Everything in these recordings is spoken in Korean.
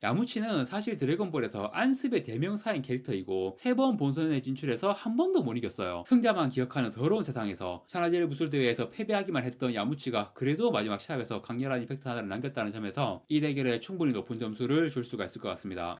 야무치는 사실 드래곤볼에서 안습의 대명사인 캐릭터이고 3번 본선에 진출해서 한 번도 못 이겼어요. 승자만 기억하는 더러운 세상에서 샤라젤 무술대회에서 패배하기만 했던 야무치가 그래도 마지막 시합에서 강렬한 이펙트 하나를 남겼다는 점에서 이 대결에 충분히 높은 점수를 줄 수가 있을 것 같습니다.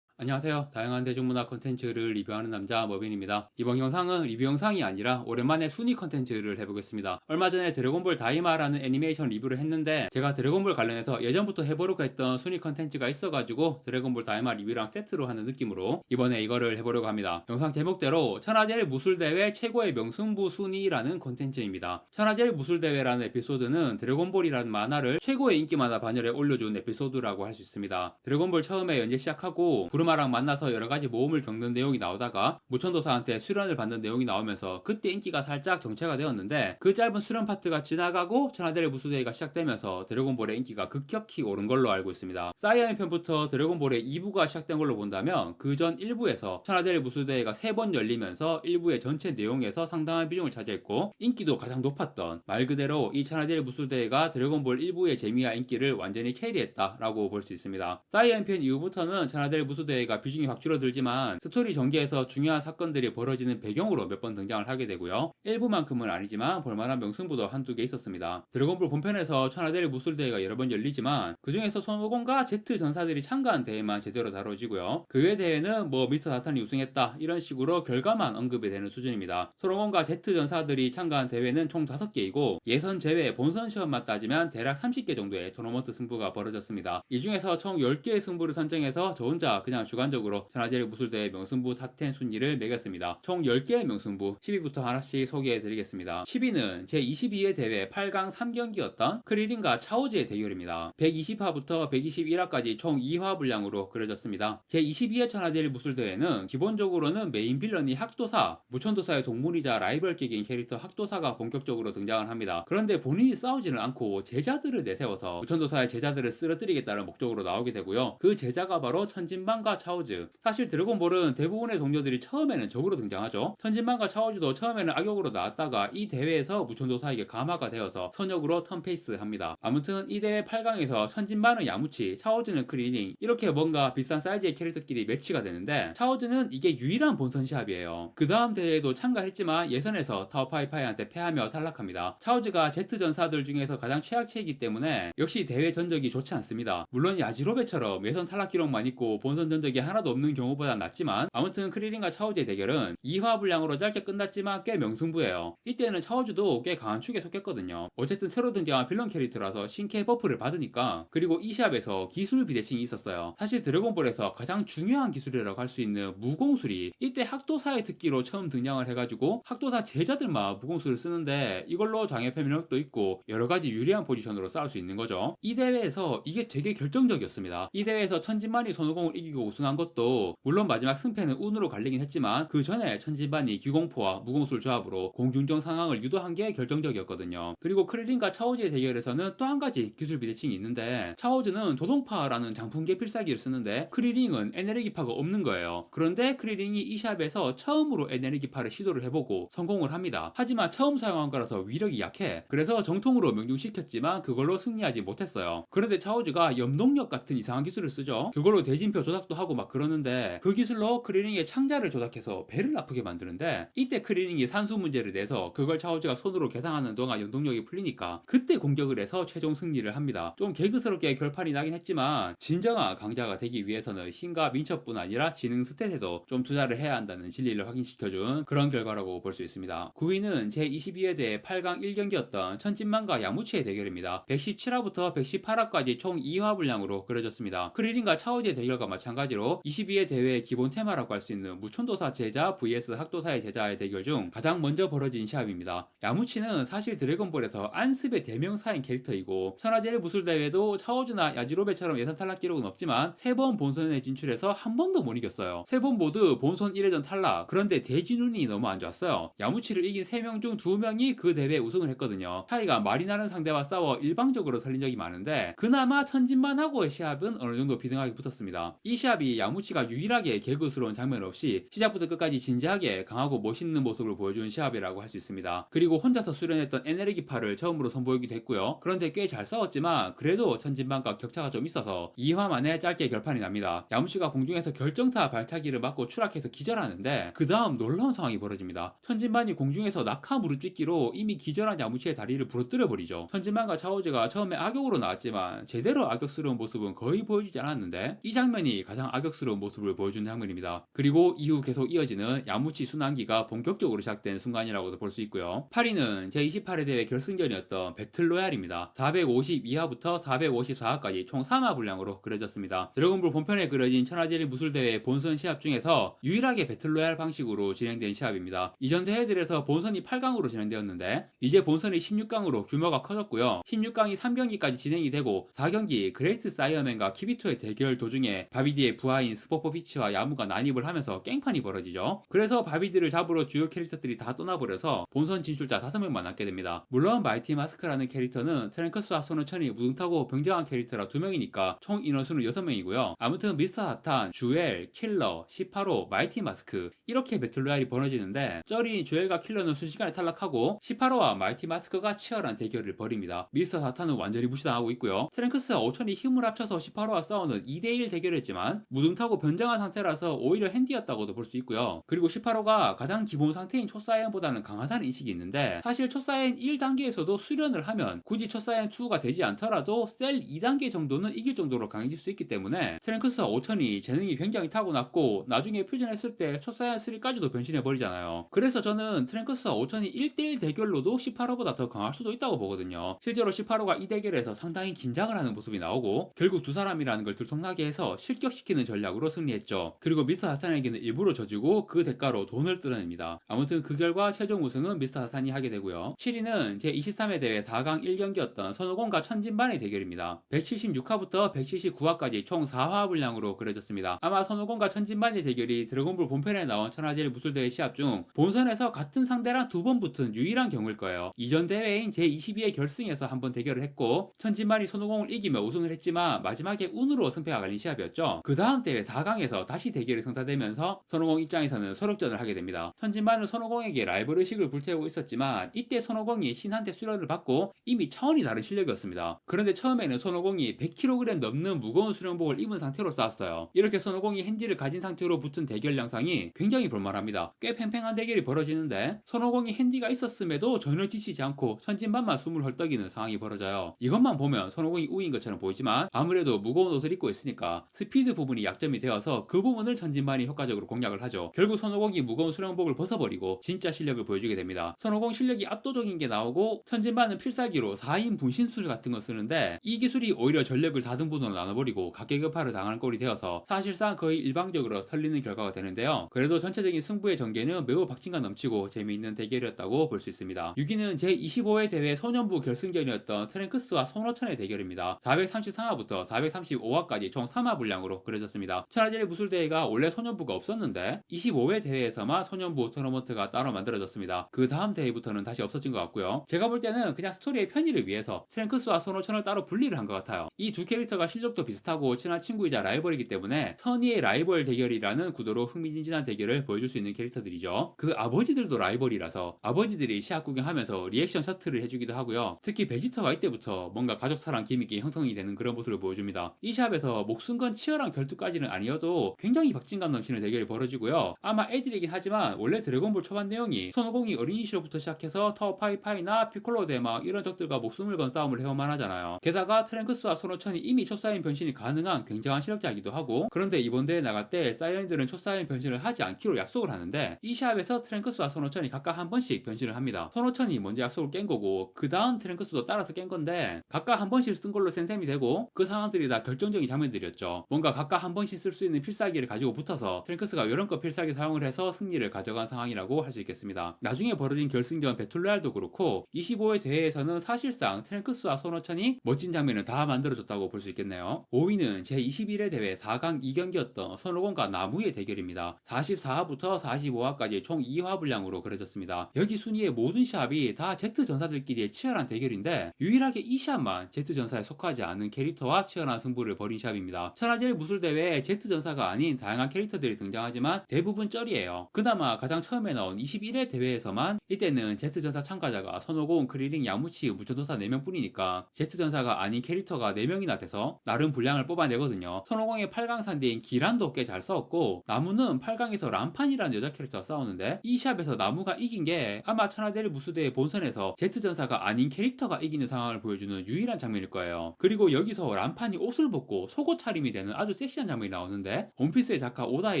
안녕하세요. 다양한 대중문화 콘텐츠를 리뷰하는 남자 머빈입니다. 이번 영상은 리뷰 영상이 아니라 오랜만에 순위 콘텐츠를 해보겠습니다. 얼마 전에 드래곤볼 다이마라는 애니메이션 리뷰를 했는데 제가 드래곤볼 관련해서 예전부터 해보려고 했던 순위 콘텐츠가 있어가지고 드래곤볼 다이마 리뷰랑 세트로 하는 느낌으로 이번에 이거를 해보려고 합니다. 영상 제목대로 천하제일 무술대회 최고의 명승부 순위라는 콘텐츠입니다. 천하제일 무술대회라는 에피소드는 드래곤볼이라는 만화를 최고의 인기만화 반열에 올려준 에피소드라고 할 수 있습니다. 드래곤볼 처음에 연재 시작하고 구르마랑 만나서 여러가지 모험을 겪는 내용이 나오다가 무천도사한테 수련을 받는 내용이 나오면서 그때 인기가 살짝 정체가 되었는데 그 짧은 수련 파트가 지나가고 천하제일 무술대회가 시작되면서 드래곤볼의 인기가 급격히 오른 걸로 알고 있습니다. 사이언 편부터 드래곤볼의 2부가 시작된 걸로 본다면 그 전 1부에서 천하제일 무술대회가 3번 열리면서 1부의 전체 내용에서 상당한 비중을 차지했고 인기도 가장 높았던, 말 그대로 이 천하제일 무술대회가 드래곤볼 1부의 재미와 인기를 완전히 캐리했다라고 볼 수 있습니다. 사이언 편 이후부터는 천하제일 무술대회가 비중이 확 줄어들지만 스토리 전개에서 중요한 사건들이 벌어지는 배경으로 몇 번 등장을 하게 되고요. 1부만큼은 아니지만 볼만한 명승부도 한두 개 있었습니다. 드래곤볼 본편에서 천하제일 무술대회가 여러 번 열리지만 그 중에서 손오공과 제트 전사들이 참가한 대회만 제대로 다뤄지고요. 그 외 대회는 뭐 미스터 사탄이 우승했다 이런 식으로 결과만 언급이 되는 수준입니다. 손오공과 제트 전사들이 참가한 대회는 총 5개이고 예선 제외 본선 시험만 따지면 대략 30개 정도의 토너먼트 승부가 벌어졌습니다. 이 중에서 총 10개의 승부를 선정해서 저 혼자 그냥 주관적으로 천하제일 무술대회 명승부 탑10 순위를 매겼습니다. 총 10개의 명승부 10위부터 하나씩 소개해드리겠습니다. 10위는 제22회 대회 8강 3경기였던 크리린과 차오즈의 대결입니다. 120화부터 121화까지 총 2화 분량으로 그려졌습니다. 제22회 천하제일 무술대회는 기본적으로는 메인 빌런이 학도사, 무천도사의 동물이자 라이벌격인 캐릭터 학도사가 본격적으로 등장을 합니다. 그런데 본인이 싸우지는 않고 제자들을 내세워서 무천도사의 제자들을 쓰러뜨리겠다는 목적으로 나오게 되고요. 그 제자가 바로 천진반과 차오즈. 사실 드래곤볼은 대부분의 동료들이 처음에는 적으로 등장하죠. 천진반과 차오즈도 처음에는 악역으로 나왔다가 이 대회에서 무천도사에게 감화가 되어서 선역으로 턴페이스 합니다. 아무튼 이 대회 8강에서 천진반은 야무치, 차오즈는 크리닝 이렇게 뭔가 비싼 사이즈의 캐릭터끼리 매치가 되는데 차오즈는 이게 유일한 본선 시합이에요. 그 다음 대회에도 참가했지만 예선에서 타오파이파이한테 패하며 탈락합니다. 차오즈가 제트 전사들 중에서 가장 최악체이기 때문에 역시 대회 전적이 좋지 않습니다. 물론 야지로베처럼 예선 탈락 기록만 있고 본선 전적이 하나도 없는 경우보다 낫지만 아무튼 크리린과 차오즈의 대결은 2화 분량으로 짧게 끝났지만 꽤 명승부예요. 이때는 차오즈도 꽤 강한 축에 속했거든요. 어쨌든 새로 등장한 빌런 캐릭터라서 신캐 버프를 받으니까. 그리고 이 시합에서 기술 비대칭이 있었어요. 사실 드래곤볼에서 가장 중요한 기술이라고 할 수 있는 무공술이 이때 학도사의 특기로 처음 등장을 해가지고 학도사 제자들만 무공술을 쓰는데 이걸로 장애패 면역도 있고 여러가지 유리한 포지션으로 싸울 수 있는 거죠. 이 대회에서 이게 되게 결정적이었습니다. 이 대회에서 천진반이 손오공을 이기고 우승한 것도 물론 마지막 승패는 운으로 갈리긴 했지만 그 전에 천진반이 기공포와 무공술 조합으로 공중전 상황을 유도한 게 결정적이었거든요. 그리고 크릴린과 차오즈의 대결에서는 또 한 가지 기술 비대칭이 있는데 차오즈는 조동파라는 장풍계 필살기를 쓰는데 크릴링은 에네르기파가 없는 거예요. 그런데 크릴링이 이 샵에서 처음으로 에네르기파를 시도를 해보고 성공을 합니다. 하지만 처음 사용한 거라서 위력이 약해. 그래서 정통으로 명중시켰지만 그걸로 승리하지 못했어요. 그런데 차오즈가 염동력 같은 이상한 기술을 쓰죠. 그걸로 대진표 조작도 하고 막 그러는데 그 기술로 크릴링의 창자를 조작해서 배를 아프게 만드는데 이때 크릴링이 산수 문제를 내서 그걸 차오즈가 손으로 계산하는 동안 염동력이 풀리니까 그때 공격을 해서 최종 승리를 합니다. 좀 개그스럽게 결판이 나긴 했지만 진정한 강자가 되기 위해서는 힘과 민첩뿐 아니라 지능 스탯에도 좀 투자를 해야 한다는 진리를 확인시켜준 그런 결과라고 볼 수 있습니다. 9위는 제22회 대회 8강 1경기였던 천진만과 야무치의 대결입니다. 117화부터 118화까지 총 2화 분량으로 그려졌습니다. 크릴린과 차오즈의 대결과 마찬가지로 22회 대회의 기본 테마라고 할 수 있는 무천도사 제자 vs 학도사의 제자의 대결 중 가장 먼저 벌어진 시합입니다. 야무치는 사실 드래곤볼에서 안습의 대명사인 캐릭터이고 천하제일 무술대회도 차오즈나 야지로베처럼 예선 탈락 기록은 없지만 3번 본선에 진출해서 한 번도 못 이겼어요. 3번 모두 본선 1회전 탈락. 그런데 대진운이 너무 안 좋았어요. 야무치를 이긴 3명 중 2명이 그 대회에 우승을 했거든요. 차이가 말이 나는 상대와 싸워 일방적으로 살린 적이 많은데 그나마 천진만하고의 시합은 어느 정도 비등하게 붙었습니다. 이 시합 시합이 야무치가 유일하게 개그스러운 장면 없이 시작부터 끝까지 진지하게 강하고 멋있는 모습을 보여준 시합이라고 할 수 있습니다. 그리고 혼자서 수련했던 에네르기파를 처음으로 선보이기도 했고요. 그런데 꽤 잘 싸웠지만 그래도 천진반과 격차가 좀 있어서 2화 만에 짧게 결판이 납니다. 야무치가 공중에서 결정타 발차기를 맞고 추락해서 기절하는데 그 다음 놀라운 상황이 벌어집니다. 천진반이 공중에서 낙하 무릎짓기로 이미 기절한 야무치의 다리를 부러뜨려 버리죠. 천진반과 차오즈가 처음에 악역으로 나왔지만 제대로 악역스러운 모습은 거의 보여주지 않았는데 이 장면이 가장 악역스러운 모습을 보여준 장면입니다. 그리고 이후 계속 이어지는 야무치 순환기가 본격적으로 시작된 순간이라고도 볼 수 있고요. 8위는 제28회 대회 결승전이었던 배틀로얄입니다. 452화부터 454화까지 총 3화 분량으로 그려졌습니다. 드래곤볼 본편에 그려진 천하제일 무술대회 본선 시합 중에서 유일하게 배틀로얄 방식으로 진행된 시합입니다. 이전 대회들에서 본선이 8강으로 진행되었는데 이제 본선이 16강으로 규모가 커졌고요. 16강이 3경기까지 진행이 되고 4경기 그레이트 사이어맨과 키비토의 대결 도중에 바비디의 부하인 스포포 피치와 야무가 난입을 하면서 깽판이 벌어지죠. 그래서 바비디를 잡으러 주요 캐릭터들이 다 떠나버려서 본선 진출자 5명만 남게 됩니다. 물론 마이티 마스크라는 캐릭터는 트랭크스와 손오천이 무등타고 병장한 캐릭터라 2명이니까 총 인원수는 6명이고요. 아무튼 미스터 사탄, 주엘, 킬러, 18호, 마이티 마스크 이렇게 배틀로얄이 벌어지는데 쩌리인 주엘과 킬러는 순식간에 탈락하고 18호와 마이티 마스크가 치열한 대결을 벌입니다. 미스터 사탄은 완전히 무시당하고 있고요. 트랭크스와 오천이 힘을 합쳐서 18호와 싸우는 2대1 대결이었지만 무등타고 변장한 상태라서 오히려 핸디였다고도 볼 수 있고요. 그리고 18호가 가장 기본 상태인 초사이언보다는 강하다는 인식이 있는데 사실 초사이언 1단계에서도 수련을 하면 굳이 초사이언 2가 되지 않더라도 셀 2단계 정도는 이길 정도로 강해질 수 있기 때문에 트랭크스와 오천이 재능이 굉장히 타고났고 나중에 퓨전했을 때 초사이언 3까지도 변신해버리잖아요. 그래서 저는 트랭크스와 오천이 1대1 대결로도 18호보다 더 강할 수도 있다고 보거든요. 실제로 18호가 이 대결에서 상당히 긴장을 하는 모습이 나오고 결국 두 사람이라는 걸 들통나게 해서 실격시키는 전략으로 승리했죠. 그리고 미스터 하산에게는 일부러 져주고 그 대가로 돈을 뜯어냅니다. 아무튼 그 결과 최종 우승은 미스터 하산이 하게 되고요. 7위는 제23회 대회 4강 1경기였던 손오공과 천진반의 대결입니다. 176화부터 179화까지 총 4화 분량으로 그려졌습니다. 아마 손오공과 천진반의 대결이 드래곤볼 본편에 나온 천하제일 무술대회 시합 중 본선에서 같은 상대랑 2번 붙은 유일한 경우일 거예요. 이전 대회인 제22회 결승에서 한번 대결을 했고 천진반이 손오공을 이기며 우승을 했지만 마지막에 운으로 승패가 갈린 시합이었죠. 그 다음 대회 4강에서 다시 대결이 성사되면서 손오공 입장에서는 서력전을 하게 됩니다. 천진반은 손오공에게 라이벌 의식을 불태우고 있었지만 이때 손오공이 신한테 수련을 받고 이미 차원이 다른 실력이었습니다. 그런데 처음에는 손오공이 100kg 넘는 무거운 수련복을 입은 상태로 싸웠어요. 이렇게 손오공이 핸디를 가진 상태로 붙은 대결 양상이 굉장히 볼만합니다. 꽤 팽팽한 대결이 벌어지는데 손오공이 핸디가 있었음에도 전혀 지치지 않고 천진반만 숨을 헐떡이는 상황이 벌어져요. 이것만 보면 손오공이 우위인 것처럼 보이지만 아무래도 무거운 옷을 입고 있으니까 스피드 부분이 약점이 되어서 그 부분을 천진반이 효과적으로 공략을 하죠. 결국 손오공이 무거운 수련복을 벗어버리고 진짜 실력을 보여주게 됩니다. 손오공 실력이 압도적인 게 나오고 천진반은 필살기로 4인 분신술 같은 거 쓰는데 이 기술이 오히려 전력을 4등분으로 나눠버리고 각계급파를 당하는 꼴이 되어서 사실상 거의 일방적으로 털리는 결과가 되는데요. 그래도 전체적인 승부의 전개는 매우 박진감 넘치고 재미있는 대결이었다고 볼 수 있습니다. 6위는 제25회 대회 소년부 결승전이었던 트랭크스와 손오천의 대결입니다. 433화부터 435화까지 총 3화 분량으로 그려졌습니다. 천하제일 무술대회가 원래 소년부가 없었는데 25회 대회에서만 소년부 토너먼트가 따로 만들어졌습니다. 그 다음 대회부터는 다시 없어진 것 같고요. 제가 볼 때는 그냥 스토리의 편의를 위해서 트랭크스와 손오천을 따로 분리를 한 것 같아요. 이 두 캐릭터가 실력도 비슷하고 친한 친구이자 라이벌이기 때문에 선의의 라이벌 대결이라는 구도로 흥미진진한 대결을 보여줄 수 있는 캐릭터들이죠. 그 아버지들도 라이벌이라서 아버지들이 시합 구경하면서 리액션 셔틀을 해주기도 하고요. 특히 베지터가 이때부터 뭔가 가족 사랑 기믹이 형성이 되는 그런 모습을 보여줍니다. 이 샵에서 목숨 건 치열한 결투까지는 아니어도 굉장히 박진감 넘치는 대결이 벌어지고요. 아마 애들이긴 하지만 원래 드래곤볼 초반 내용이 손오공이 어린이 시절부터 시작해서 타오파이파이나 피콜로 대막 이런 적들과 목숨을 건 싸움을 해오만 하잖아요. 게다가 트랭크스와 손오천이 이미 초사인 변신이 가능한 굉장한 실력자이기도 하고 그런데 이번 대회 나갈 때 사이언들은 초사인 변신을 하지 않기로 약속을 하는데 이 샵에서 트랭크스와 손오천이 각각 한 번씩 변신을 합니다. 손오천이 먼저 약속을 깬 거고 그 다음 트랭크스도 따라서 깬 건데 각각 한 번씩 쓴 걸로 센셈이 되고 그 상황들이 다 결정적인 장면들이었죠. 뭔가 각각 한 번씩 쓸 수 있는 필살기를 가지고 붙어서 트랭크스가 요런껏 필살기 사용을 해서 승리를 가져간 상황이라고 할 수 있겠습니다. 나중에 벌어진 결승전 배틀로얄도 그렇고 25회 대회에서는 사실상 트랭크스와 손오천이 멋진 장면을 다 만들어줬다고 볼 수 있겠네요. 5위는 제21회 대회 4강 2경기였던 손오공과 나무의 대결입니다. 44화부터 45화까지 총 2화 분량으로 그려졌습니다. 여기 순위의 모든 시합이 다 Z 전사들끼리의 치열한 대결인데 유일하게 이 시합만 Z 전사에 속하지 않은 캐릭터와 치열한 승부를 벌인 시합입니다. 천하제일 무술대회 무술대회에 Z 전사가 아닌 다양한 캐릭터들이 등장하지만 대부분 쩔이에요. 그나마 가장 처음에 나온 21회 대회에서만 이때는 Z 전사 참가자가 손오공, 크리링, 야무치, 무천도사 4명뿐이니까 Z 전사가 아닌 캐릭터가 4명이나 돼서 나름 분량을 뽑아내거든요. 손오공의 8강 상대인 기란도 꽤 잘 싸웠고, 나무는 8강에서 람판이라는 여자 캐릭터가 싸우는데 이 샵에서 나무가 이긴 게 아마 천하대를 무수대의 본선에서 Z 전사가 아닌 캐릭터가 이기는 상황을 보여주는 유일한 장면일 거예요. 그리고 여기서 람판이 옷을 벗고 속옷 차림이 되는 아주 섹시한 장면이 나오는데, 원피스의 작가 오다에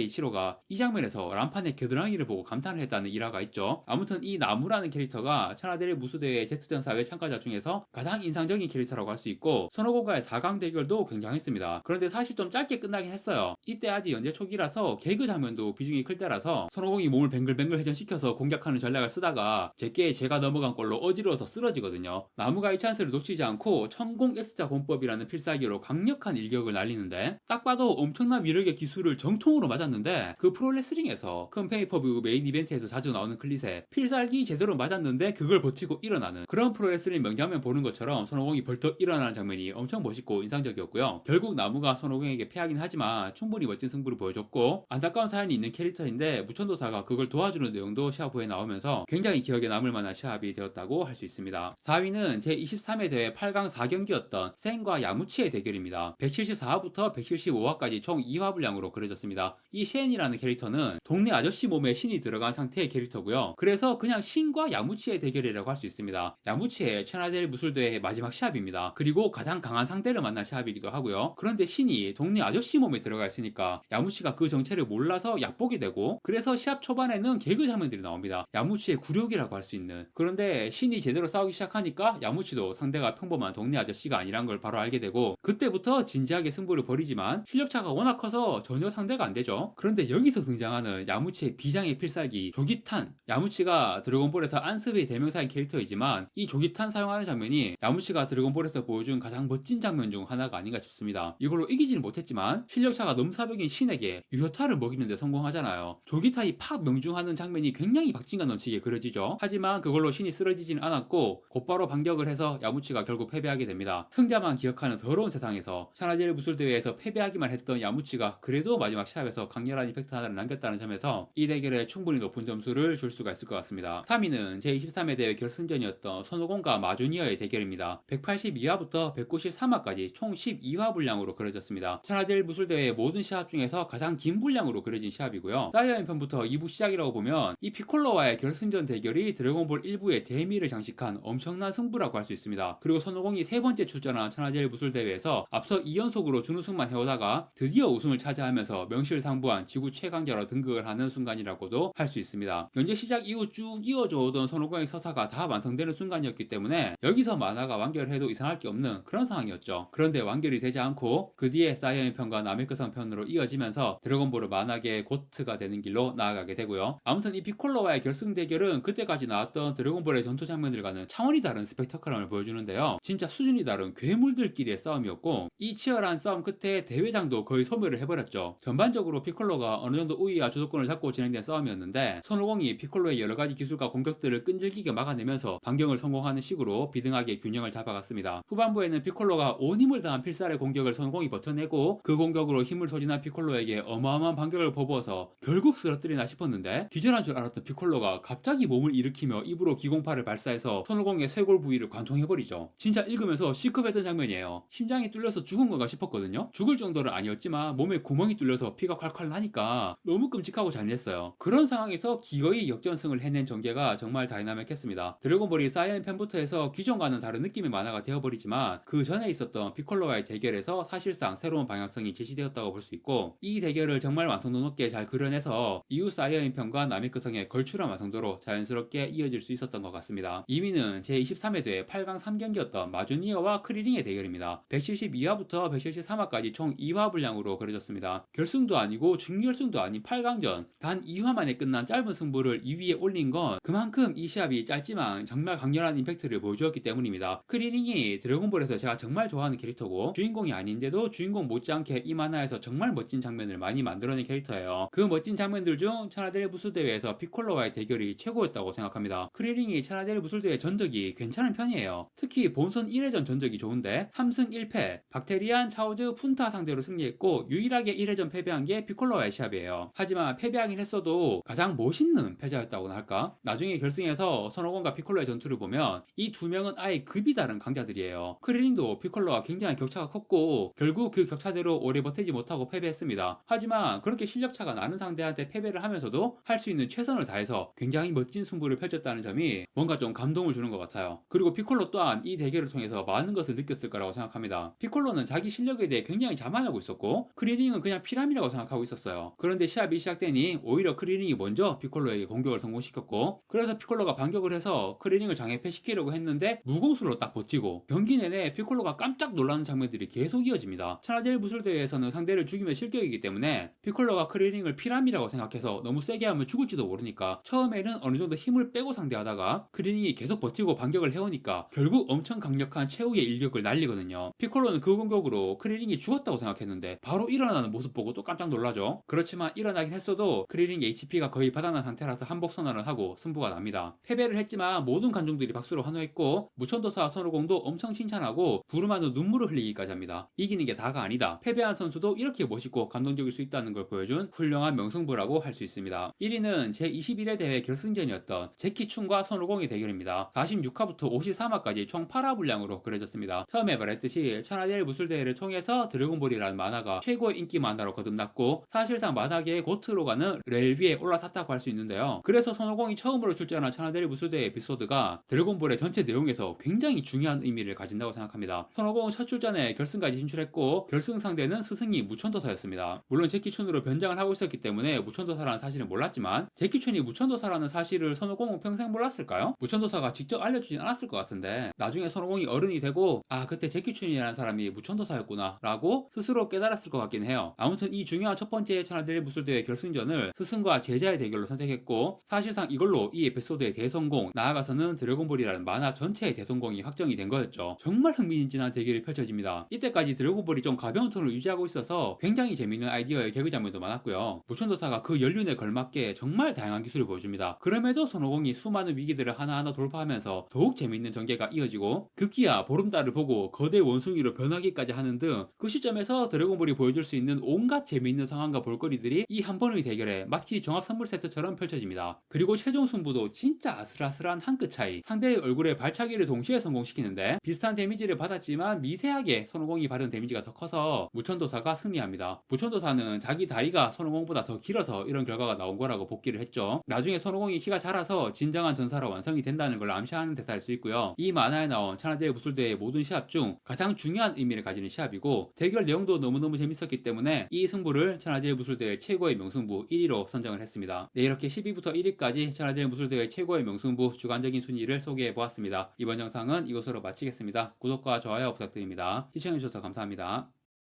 이치로가 이 장면에서 람판의 겨드랑이를 보고 감탄을 했다는 일화가 있죠. 아무튼 이 나무라는 캐릭터가 천하대를 무수대의 Z 전사회 참가자 중에서 가장 인상적인 캐릭터라고 할 수 있고, 손오공과의 4강 대결도 굉장했습니다. 그런데 사실 좀 짧게 끝나긴 했어요. 이때 아직 연재 초기라서 개그 장면도 비중이 클 때라서 손오공이 몸을 뱅글뱅글 회전시켜서 공격하는 전략을 쓰다가 제게 제가 넘어간 걸로 어지러워서 쓰러지거든요. 나무가 이 찬스를 놓치지 않고 천공 X자 공법이라는 필살기로 강력한 일격을 날리는데, 딱 봐도 엄청난 위력의 기술을 정통으로 맞았는데, 그 프로레슬링에서 큰 페이퍼뷰 메인 이벤트에서 자주 나오는 클릿에 필살기 제대로 맞았는데 그걸 버티고 일어나는 그런 프로레슬링 명장면 보는 것처럼 손오공이 벌떡 일어나는 장면이 엄청 멋있고 인상적이었고요. 결국 나무가 손오공에게 패하긴 하지만 충분히 멋진 승부를 보여줬고, 안타까운 사연이 있는 캐릭터인데 무천도사가 그걸 도와주는 내용도 시합 후에 나오면서 굉장히 기억에 남을 만한 시합이 되었다고 할 수 있습니다. 4위는 제23회 대회 8강 4경기였던 센과 야무치의 대결입니다. 174화부터 175화까지 총 2화 분량으로 그려졌습니다. 이 셴이라는 캐릭터는 동네 아저씨 몸에 신이 들어간 상태의 캐릭터고요. 그래서 그냥 신과 야무치의 대결이라고 할 수 있습니다. 야무치의 천하제일 무술대회의 마지막 시합입니다. 그리고 가장 강한 상대를 만난 시합이기도 하고요. 그런데 신이 동네 아저씨 몸에 들어가 있으니까 야무치가 그 정체를 몰라서 약복이 되고, 그래서 시합 초반에는 개그 장면들이 나옵니다. 야무치의 굴욕이라고 할 수 있는. 그런데 신이 제대로 싸우기 시작하니까 야무치도 상대가 평범한 동네 아저씨가 아니란 걸 바로 알게 되고, 그때부터 진지하게 승부를 벌이지만 실력차가 워낙 커서 전혀 상대가 안 되죠. 그런데 여기서 등장하는 야무치의 비장의 필살기 조기탄. 야무치가 드래곤볼에서 안습의 대명사인 캐릭터이지만 이 조기탄 사용하는 장면이 야무치가 드래곤볼에서 보여준 가장 멋진 장면 중 하나가 아닌가 싶습니다. 이걸로 이기지는 못했지만 실력차가 넘사벽인 신에게 유효타를 먹이는 데 성공하잖아요. 조기탄이 팍 명중하는 장면이 굉장히 박진감 넘치게 그려지죠. 하지만 그걸로 신이 쓰러지진 않았고 곧바로 반격을 해서 야무치가 결국 패배하게 됩니다. 승자만 기억하는 더러운 세상에서 샤나제일 무술대회에서 패배하기만 했던 야무치가 그래도 마지막 시합에서 강렬한 이펙트 하나를 남겼다는 점에서 이 대결에 충분히 높은 점수를 줄 수가 있을 것 같습니다. 3위는 제23회 대회 결승전이었던 손오공과 마주니어의 대결입니다. 182화부터 193화까지 총 12화 분량으로 그려졌습니다. 샤나제일 무술대회의 모든 시합 중에서 가장 긴 분량으로 그려진 시합이고요. 사이언 편부터 2부 시작이라고 보면 이 피콜로와의 결승전 대결이 드래곤볼 1부의 대미를 장식한 엄청난 승부라고 할 수 있습니다. 그리고 손오공이 세 번째 출전한 천하제일 무술대회에서 앞서 2연속으로 준우승만 해오다가 드디어 우승을 차지하면서 명실상부한 지구 최강자로 등극을 하는 순간이라고도 할 수 있습니다. 연재 시작 이후 쭉 이어져 오던 손오공의 서사가 다 완성되는 순간이었기 때문에 여기서 만화가 완결해도 이상할 게 없는 그런 상황이었죠. 그런데 완결이 되지 않고 그 뒤에 사이언 편과 나메크성 편으로 이어지면서 드래곤볼을 만화계의 고트가 되는 길로 나아가게 되고요. 아무튼 이 피콜로와의 결승 대결은 그때까지 나왔던 드래곤볼의 전투 장면들과는 차원이 다른 스펙터클함을 보여주는데요. 진짜 수준이 다른 괴물들끼리의 싸움이었고, 이 치열한 싸움 끝에 대회장도 거의 소멸을 해버렸죠. 전반적으로 피콜로가 어느 정도 우위와 주도권을 잡고 진행된 싸움이었는데, 손오공이 피콜로의 여러 가지 기술과 공격들을 끈질기게 막아내면서 반경을 성공하는 식으로 비등하게 균형을 잡아갔습니다. 후반부에는 피콜로가 온 힘을 다한 필살의 공격을 손오공이 버텨내고, 그 공격으로 힘을 소진한 피콜로에게 어마어마한 반격을 퍼부어서 결국 쓰러뜨리나 싶었는데, 기절한 줄 알았던 피콜로가 갑자기 몸을 일으키며 입으로 기공파를 발사해서 손오공의 쇄골 부위를 관통해버리죠. 진짜 읽으면서 시급했던 장면이에요. 심장이 뚫려서 죽은 건가 싶었거든요. 죽을 정도는 아니었지만 몸에 구멍이 뚫려서 피가 콸콸 나니까 너무 끔찍하고 잔인했어요. 그런 상황에서 기어이 역전승을 해낸 전개가 정말 다이나믹했습니다. 드래곤볼이 사이언 팬부터 해서 기존과는 다른 느낌의 만화가 되어버리지만 그 전에 있었던 피콜로와의 대결에서 사실상 새로운 방향성이 제시되었다고 볼 수 있고, 이 대결을 정말 완성도 높게 잘 그려내서 이후 사이언 편과 나메크성의 걸출한 완성도로 자연스럽게 이어질 수 있었던 것 같습니다. 2위는 제23회 대회 8강 3경기였던 마주니어와 크리링의 대결입니다. 172화부터 173화까지 총 2화 분량으로 그려졌습니다. 결승도 아니고 준결승도 아닌 8강전, 단 2화 만에 끝난 짧은 승부를 2위에 올린 건 그만큼 이 시합이 짧지만 정말 강렬한 임팩트를 보여주었기 때문입니다. 크리링이 드래곤볼에서 제가 정말 좋아하는 캐릭터고, 주인공이 아닌데도 주인공 못지않게 이 만화에서 정말 멋진 장면을 많이 만들어낸 캐릭터예요. 그 멋진 장면들 중 천하대일 무술대회에서 피콜로와의 대결이 최고였다고 생각합니다. 크리링이 천하대일 무술대회 전적이 괜찮은 편이에요. 특히 본선 1회전 전적이 좋은데 3승 1패, 박테리안, 차오즈, 푼타 상대로 승리 승리했고 유일하게 1회전 패배한 게 피콜로와의 시합이에요. 하지만 패배하긴 했어도 가장 멋있는 패자였다고나 할까? 나중에 결승에서 손오공과 피콜로의 전투를 보면 이 두 명은 아예 급이 다른 강자들이에요. 크리링도 피콜로와 굉장히 격차가 컸고 결국 그 격차대로 오래 버티지 못하고 패배했습니다. 하지만 그렇게 실력차가 나는 상대한테 패배를 하면서도 할 수 있는 최선을 다해서 굉장히 멋진 승부를 펼쳤다는 점이 뭔가 좀 감동을 주는 것 같아요. 그리고 피콜로 또한 이 대결을 통해서 많은 것을 느꼈을 거라고 생각합니다. 피콜로는 자기 실력에 대해 굉장히 자만하고 있었고 크리링은 그냥 피라미라고 생각하고 있었어요. 그런데 시합이 시작되니 오히려 크리링이 먼저 피콜로에게 공격을 성공시켰고 그래서 피콜로가 반격을 해서 크리링을 장애패시키려고 했는데 무공술로 딱 버티고 경기 내내 피콜로가 깜짝 놀라는 장면들이 계속 이어집니다. 천하제일 무술대회에서는 상대를 죽이면 실격이기 때문에 피콜로가 크리링을 피라미라고 생각해서 너무 세게 하면 죽을지도 모르니까 처음에는 어느 정도 힘을 빼고 상대하다가 크리링이 계속 버티고 반격을 해오니까 결국 엄청 강력한 최후의 일격을 날리거든요. 피콜로는 그 공격으로 크리링이 죽었다고 생각했는데 바로 일어나는 모습 보고 또 깜짝 놀라죠. 그렇지만 일어나긴 했어도 크리링 HP가 거의 바닥난 상태라서 한복 선언을 하고 승부가 납니다. 패배를 했지만 모든 관중들이 박수로 환호했고 무천도사 손오공도 엄청 칭찬하고 부르마도 눈물을 흘리기까지 합니다. 이기는 게 다가 아니다. 패배한 선수도 이렇게 멋있고 감동적일 수 있다는 걸 보여준 훌륭한 명승부라고 할 수 있습니다. 1위는 제21회 대회 결승전이었던 제키춘과 손오공의 대결입니다. 46화부터 53화까지 총 8화 분량으로 그려졌습니다. 처음에 말했듯이 천하제일 무술대회를 통해서 드래곤볼이라는 만화가 최고의 인기 만화로 거듭났고 사실상 만화계의 고트로 가는 레일 위에 올라탔다고 할 수 있는데요. 그래서 손오공이 처음으로 출전한 천하제일 무술대회 에피소드가 드래곤볼의 전체 내용에서 굉장히 중요한 의미를 가진다고 생각합니다. 손오공은 첫 출전에 결승까지 진출했고 결승 상대는 스승이 무천도사였습니다. 물론 제키춘으로 변장을 하고 있었기 때문에 무천도사라는 사실은 몰랐지만 제키춘이 무천도사라는 사실을 손오공은 평생 몰랐을까요? 무천도사가 직접 알려주진 않았을 것 같은데 나중에 손오공이 어른이 되고 아 그때 제키춘이라는 사람이 무천도사였구나 라고 스스로 깨달았을 것 같긴 해요. 아무튼 이 중요한 첫 번째 천하제일 무술대회 결승전을 스승과 제자의 대결로 선택했고 사실상 이걸로 이 에피소드의 대성공 나아가서는 드래곤볼이라는 만화 전체의 대성공이 확정이 된 거였죠. 정말 흥미진진한 대결이 펼쳐집니다. 이때까지 드래곤볼이 좀 가벼운 톤을 유지하고 있어서 굉장히 재밌는 아이디어의 개그 장면도 많았고요. 무천도사가 그 연륜에 걸맞게 정말 다양한 기술을 보여줍니다. 그럼에도 손오공이 수많은 위기들을 하나하나 돌파하면서 더욱 재밌는 전개가 이어지고 급기야 보름달을 보고 거대 원숭이로 변하기까지 하는 등 그 시점에서 드래곤볼이 보여줄 수 있는 온갖 재미있는 상황과 볼거리들이 이 한 번의 대결에 마치 종합 선물 세트처럼 펼쳐집니다. 그리고 최종 승부도 진짜 아슬아슬한 한 끗 차이 상대의 얼굴에 발차기를 동시에 성공시키는데 비슷한 데미지를 받았지만 미세하게 손오공이 받은 데미지가 더 커서 무천도사가 승리합니다. 무천도사는 자기 다리가 손오공보다 더 길어서 이런 결과가 나온 거라고 복귀를 했죠. 나중에 손오공이 키가 자라서 진정한 전사로 완성이 된다는 걸 암시하는 대사일 수 있고요. 이 만화에 나온 천하제일 무술대회 모든 시합 중 가장 중요한 의미를 가지는 시합이고 대결 내용도 너무너무 재밌었기 때문에 이 승부를 천하제일 무술대회 최고의 명승부 1위로 선정을 했습니다. 네, 이렇게 10위부터 1위까지 천하제일 무술대회 최고의 명승부 주관적인 순위를 소개해 보았습니다. 이번 영상은 이것으로 마치겠습니다. 구독과 좋아요 부탁드립니다. 시청해주셔서 감사합니다.